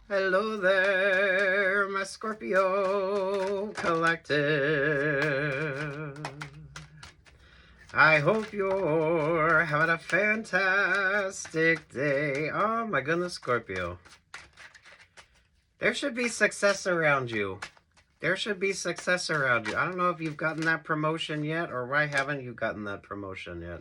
Hello there, my Scorpio collective. I hope you're having a fantastic day. Oh my goodness, Scorpio. There should be success around you. There should be success around you. I don't know if you've gotten that promotion yet, or why haven't you gotten that promotion yet?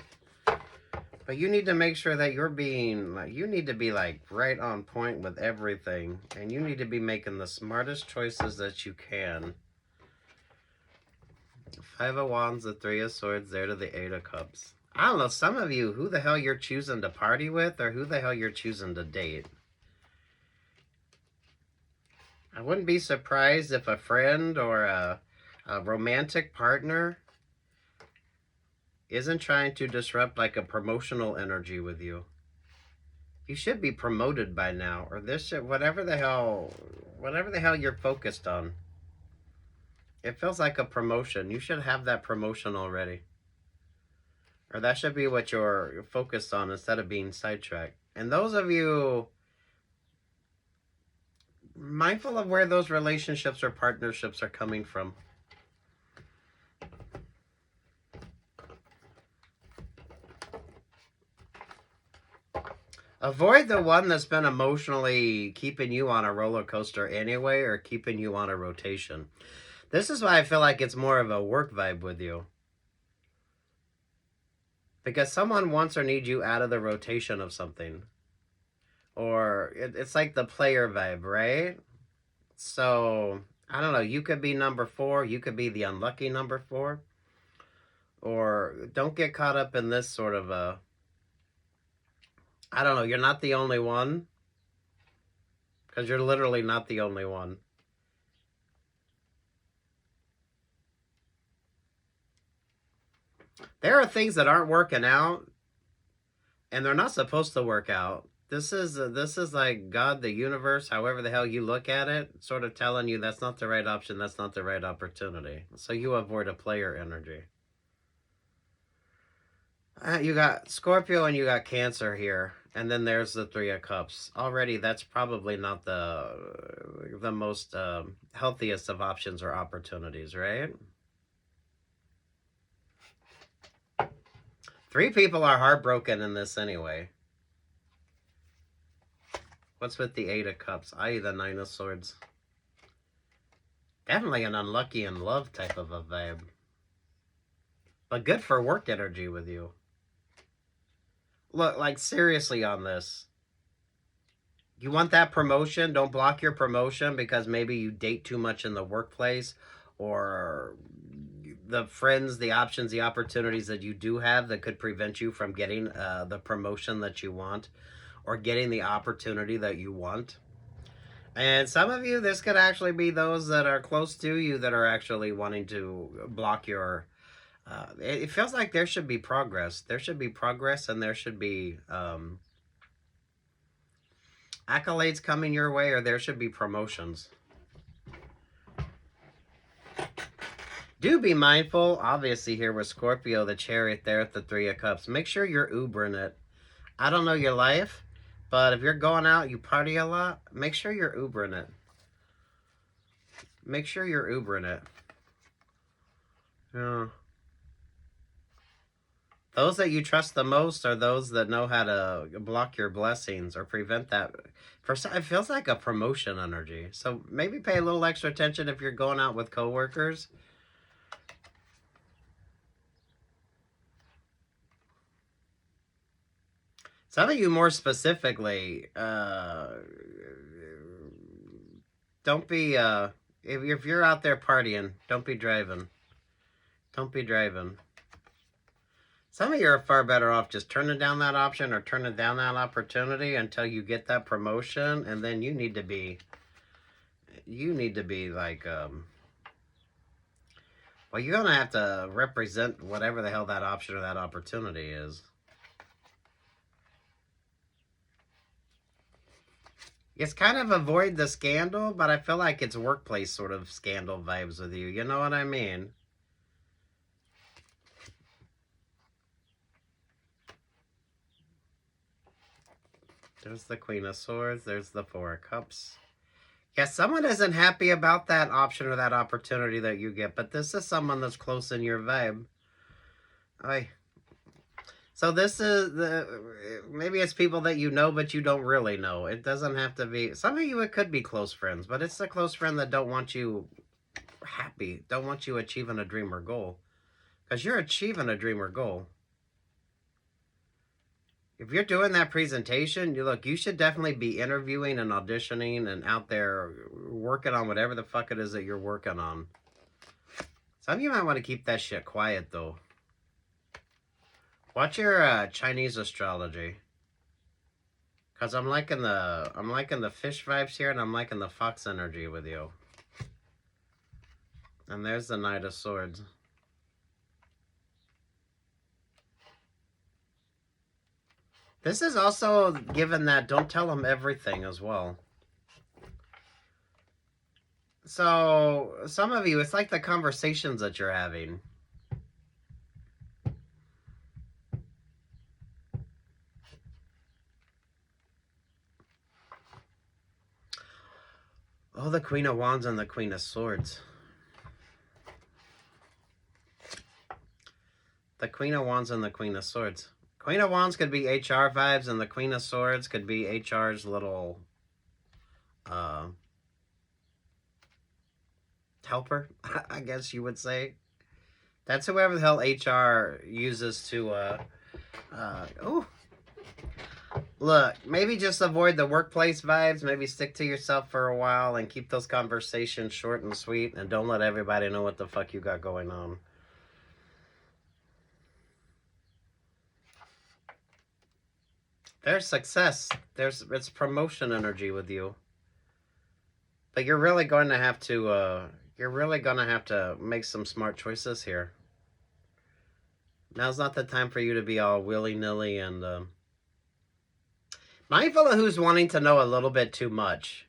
But you need to make sure that you're being, you need to be like right on point with everything. And you need to be making the smartest choices that you can. Five of Wands, the Three of Swords, there to the Eight of Cups. I don't know, some of you, who the hell you're choosing to party with, or who the hell you're choosing to date. I wouldn't be surprised if a friend or a romantic partner isn't trying to disrupt like a promotional energy with you. You should be promoted by now, or this shit, whatever the hell you're focused on. It feels like a promotion. You should have that promotion already. Or that should be what you're focused on instead of being sidetracked. And those of you mindful of where those relationships or partnerships are coming from. Avoid the one that's been emotionally keeping you on a roller coaster anyway, or keeping you on a rotation. This is why I feel like it's more of a work vibe with you. Because someone wants or needs you out of the rotation of something. Or it's like the player vibe, right? So, I don't know. You could be number 4. You could be the unlucky number 4. Or don't get caught up in this sort of a... I don't know. You're not the only one. Because you're literally not the only one. There are things that aren't working out. And they're not supposed to work out. This is like God, the universe, however the hell you look at it, sort of telling you that's not the right option, that's not the right opportunity. So you avoid a player energy. You got Scorpio and you got Cancer here. And then there's the Three of Cups. Already, that's probably not the most healthiest of options or opportunities, right? 3 people are heartbroken in this anyway. What's with the Eight of Cups? I.e. the Nine of Swords. Definitely an unlucky in love type of a vibe. But good for work energy with you. Look, like seriously on this. You want that promotion? Don't block your promotion because maybe you date too much in the workplace, or the friends, the options, the opportunities that you do have that could prevent you from getting the promotion that you want, or getting the opportunity that you want. And some of you, this could actually be those that are close to you that are actually wanting to block your... it feels like there should be progress. There should be progress, and there should be accolades coming your way, or there should be promotions. Do be mindful, obviously, here with Scorpio, the Chariot there at the Three of Cups. Make sure you're Ubering it. I don't know your life, but if you're going out, you party a lot, make sure you're Ubering it. Make sure you're Ubering it. Yeah. Those that you trust the most are those that know how to block your blessings or prevent that. For some, it feels like a promotion energy. So maybe pay a little extra attention if you're going out with coworkers. Some of you more specifically, don't be, if you're out there partying, don't be driving. Don't be driving. Some of you are far better off just turning down that option or turning down that opportunity until you get that promotion, and then you need to be like, well, you're going to have to represent whatever the hell that option or that opportunity is. It's kind of avoid the scandal, but I feel like it's workplace sort of scandal vibes with you. You know what I mean? There's the Queen of Swords. There's the Four of Cups. Yeah, someone isn't happy about that option or that opportunity that you get, but this is someone that's close in your vibe. Oy. So this is maybe it's people that you know, but you don't really know. It doesn't have to be. Some of you, it could be close friends, but it's a close friend that don't want you happy, don't want you achieving a dream or goal, because you're achieving a dream or goal. If you're doing that presentation, you should definitely be interviewing and auditioning and out there working on whatever the fuck it is that you're working on. Some of you might want to keep that shit quiet though. Watch your Chinese astrology, cause I'm liking the fish vibes here, and I'm liking the fox energy with you. And there's the Knight of Swords. This is also given that don't tell them everything as well. So some of you, it's like the conversations that you're having. Oh, the Queen of Wands and the Queen of Swords. The Queen of Wands and the Queen of Swords. Queen of Wands could be HR vibes, and the Queen of Swords could be HR's little helper, I guess you would say. That's whoever the hell HR uses to look, maybe just avoid the workplace vibes. Maybe stick to yourself for a while and keep those conversations short and sweet, and don't let everybody know what the fuck you got going on. There's success. It's promotion energy with you. But you're really going to have to make some smart choices here. Now's not the time for you to be all willy-nilly and mindful of who's wanting to know a little bit too much.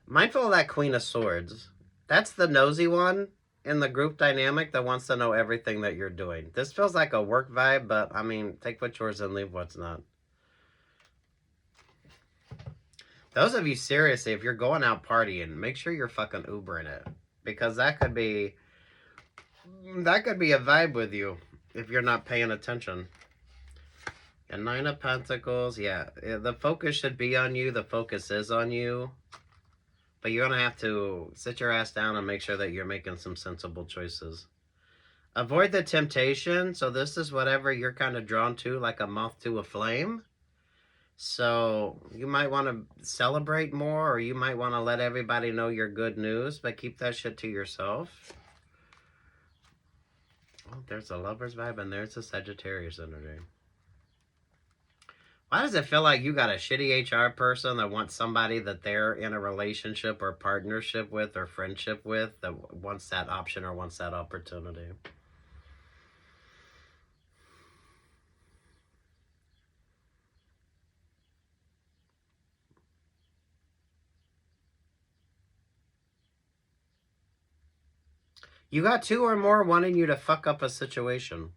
Mindful of that Queen of Swords. That's the nosy one in the group dynamic that wants to know everything that you're doing. This feels like a work vibe, but I mean, take what's yours and leave what's not. Those of you, seriously, if you're going out partying, make sure you're fucking Ubering it. Because that could be a vibe with you if you're not paying attention. And Nine of Pentacles, yeah. The focus should be on you. The focus is on you. But you're going to have to sit your ass down and make sure that you're making some sensible choices. Avoid the temptation. So this is whatever you're kind of drawn to, like a moth to a flame. So you might want to celebrate more, or you might want to let everybody know your good news, but keep that shit to yourself. Oh, there's a Lover's vibe, and there's a Sagittarius energy. Why does it feel like you got a shitty HR person that wants somebody that they're in a relationship or partnership with or friendship with that wants that option or wants that opportunity? You got two or more wanting you to fuck up a situation.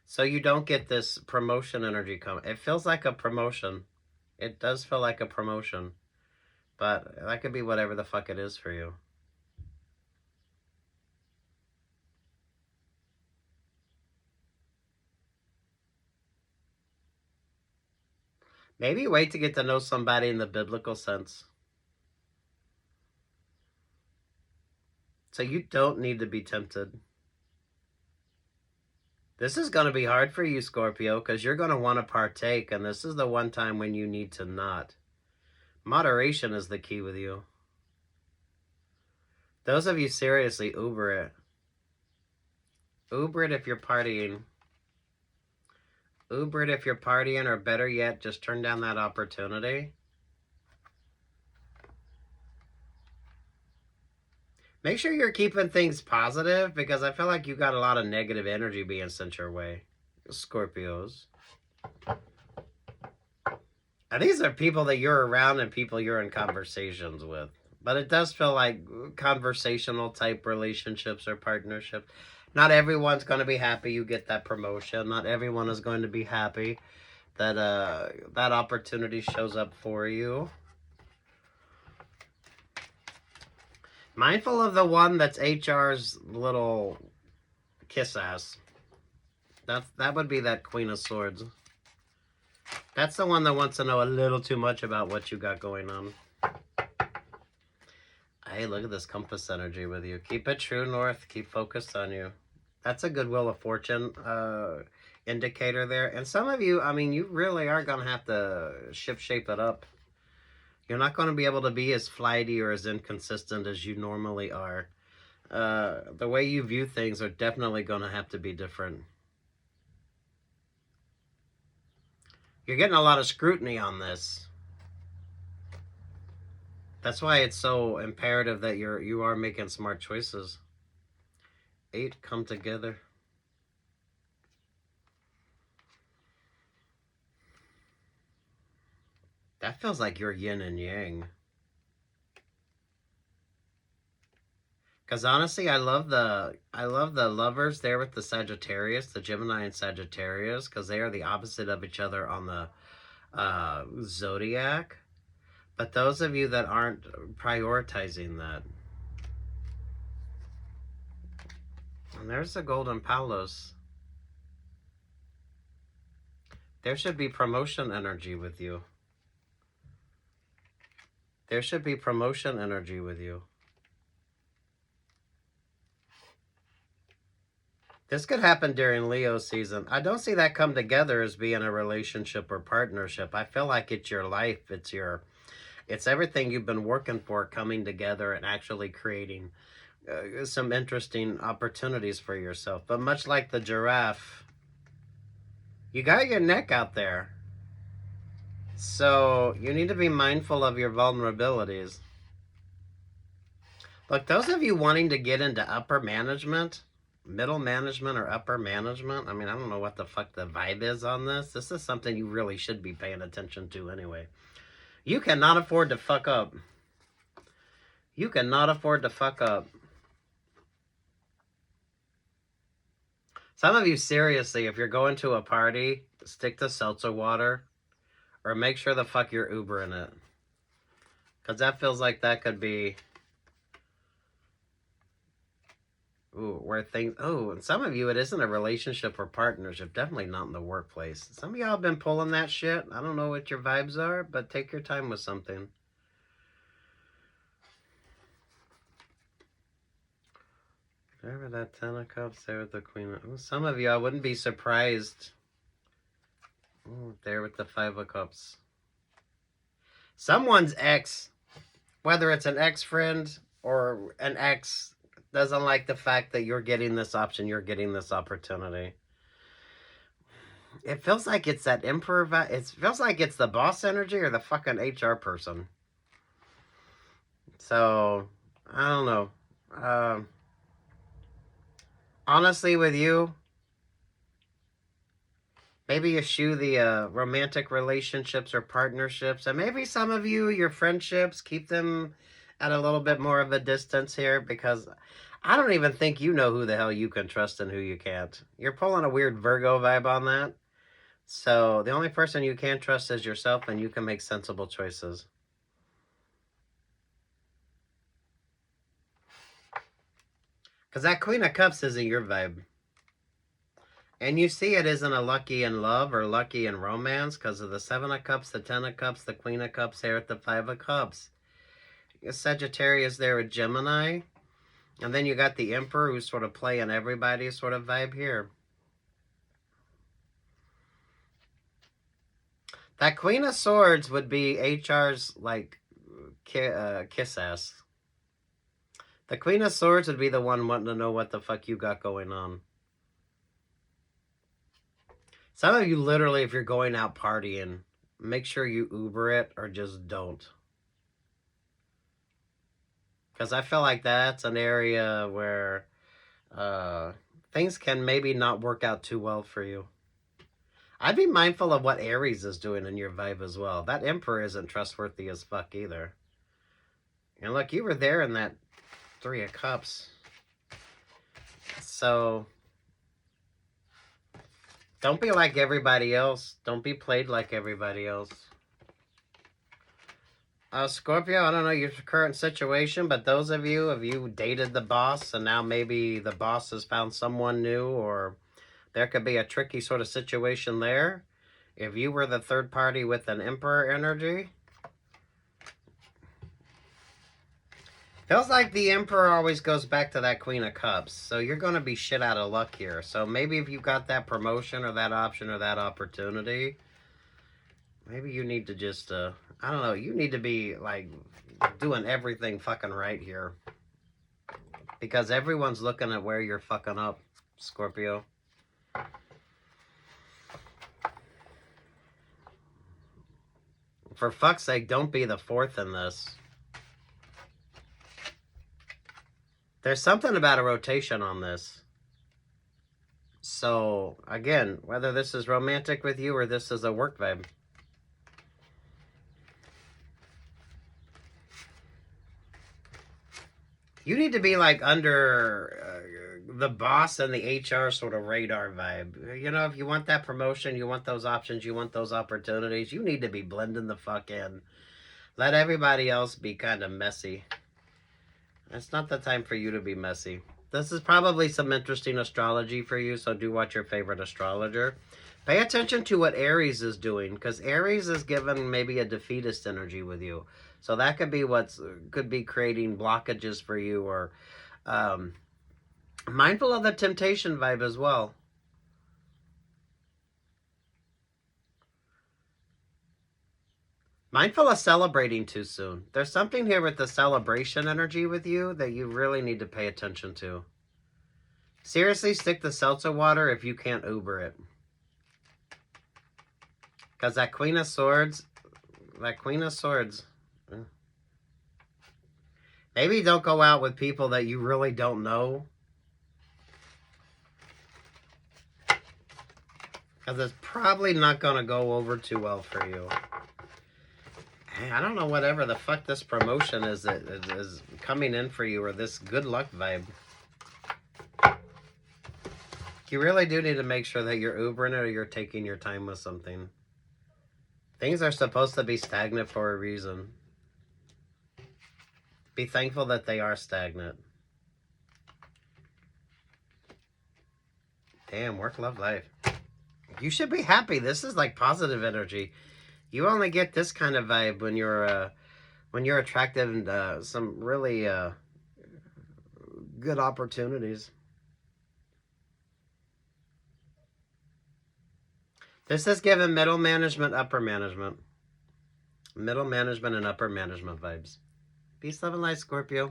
So you don't get this promotion energy come. It feels like a promotion. It does feel like a promotion. But that could be whatever the fuck it is for you. Maybe wait to get to know somebody in the biblical sense. So you don't need to be tempted. This is going to be hard for you, Scorpio, because you're going to want to partake, and this is the one time when you need to not. Moderation is the key with you. Those of you, seriously, Uber it. Uber it if you're partying. Uber it if you're partying, or better yet, just turn down that opportunity. Make sure you're keeping things positive, because I feel like you got a lot of negative energy being sent your way, Scorpios. And these are people that you're around and people you're in conversations with. But it does feel like conversational type relationships or partnerships. Not everyone's going to be happy you get that promotion. Not everyone is going to be happy that that opportunity shows up for you. Mindful of the one that's HR's little kiss ass. That would be that Queen of Swords. That's the one that wants to know a little too much about what you got going on. Hey, look at this compass energy with you. Keep it true north. Keep focused on you. That's a good Wheel of Fortune indicator there. And some of you, I mean, you really are going to have to shape it up. You're not going to be able to be as flighty or as inconsistent as you normally are. The way you view things are definitely going to have to be different. You're getting a lot of scrutiny on this. That's why it's so imperative that you are making smart choices. 8 come together. That feels like you're yin and yang. Because honestly, I love the lovers there with the Sagittarius, the Gemini and Sagittarius, because they are the opposite of each other on the zodiac. But those of you that aren't prioritizing that. And there's the Golden Palos. There should be promotion energy with you. There should be promotion energy with you. This could happen during Leo season. I don't see that come together as being a relationship or partnership. I feel like it's your life. It's everything you've been working for coming together and actually creating some interesting opportunities for yourself. But much like the giraffe, you got your neck out there. So you need to be mindful of your vulnerabilities. Look, those of you wanting to get into upper management, middle management or upper management, I mean, I don't know what the fuck the vibe is on this. This is something you really should be paying attention to anyway. You cannot afford to fuck up. You cannot afford to fuck up. Some of you, seriously, if you're going to a party, stick to seltzer water or make sure the fuck you're Ubering it. Because that feels like that could be... Ooh, where things... Oh, and some of you, it isn't a relationship or partnership. Definitely not in the workplace. Some of y'all have been pulling that shit. I don't know what your vibes are, but take your time with something. Whatever that 10 of Cups there with the Queen of... Some of you, I wouldn't be surprised. Ooh, there with the 5 of Cups. Someone's ex, whether it's an ex-friend or an ex, doesn't like the fact that you're getting this option, you're getting this opportunity. It feels like it's that Emperor vibe. It feels like it's the boss energy or the fucking HR person. So, I don't know. Honestly, with you, maybe eschew the romantic relationships or partnerships. And maybe some of you, your friendships, keep them at a little bit more of a distance here, because I don't even think you know who the hell you can trust and who you can't. You're pulling a weird Virgo vibe on that. So the only person you can trust is yourself, and you can make sensible choices. Because that Queen of Cups isn't your vibe. And you see it isn't a lucky in love or lucky in romance because of the 7 of Cups, the 10 of Cups, the Queen of Cups here at the 5 of Cups. Sagittarius there with Gemini. And then you got the Emperor who's sort of playing everybody sort of vibe here. That Queen of Swords would be HR's, like, kiss ass. The Queen of Swords would be the one wanting to know what the fuck you got going on. Some of you, literally, if you're going out partying, make sure you Uber it or just don't. Because I feel like that's an area where things can maybe not work out too well for you. I'd be mindful of what Aries is doing in your vibe as well. That Emperor isn't trustworthy as fuck either. And look, you were there in that 3 of Cups. So, don't be like everybody else. Don't be played like everybody else. Scorpio, I don't know your current situation, but those of you, if you dated the boss and now maybe the boss has found someone new, or there could be a tricky sort of situation there. If you were the third party with an Emperor energy, feels like the Emperor always goes back to that Queen of Cups. So you're going to be shit out of luck here. So maybe if you got that promotion or that option or that opportunity, maybe you need to just, I don't know, you need to be like doing everything fucking right here. Because everyone's looking at where you're fucking up, Scorpio. For fuck's sake, don't be the fourth in this. There's something about a rotation on this. So, again, whether this is romantic with you or this is a work vibe. You need to be like under the boss and the HR sort of radar vibe. You know, if you want that promotion, you want those options, you want those opportunities, you need to be blending the fuck in. Let everybody else be kind of messy. It's not the time for you to be messy. This is probably some interesting astrology for you, so do watch your favorite astrologer. Pay attention to what Aries is doing, because Aries is given maybe a defeatist energy with you. So that could be could be creating blockages for you, or mindful of the temptation vibe as well. Mindful of celebrating too soon. There's something here with the celebration energy with you that you really need to pay attention to. Seriously, stick to seltzer water if you can't Uber it. Because that Queen of Swords, maybe don't go out with people that you really don't know. Because it's probably not going to go over too well for you. I don't know, whatever the fuck this promotion is coming in for you, or this good luck vibe. You really do need to make sure that you're Ubering it or you're taking your time with something. Things are supposed to be stagnant for a reason. Be thankful that they are stagnant. Damn, work, love, life. You should be happy. This is like positive energy. You only get this kind of vibe when you're attractive and some really good opportunities. This is given middle management, upper management. Middle management and upper management vibes. Peace, love, and light, Scorpio.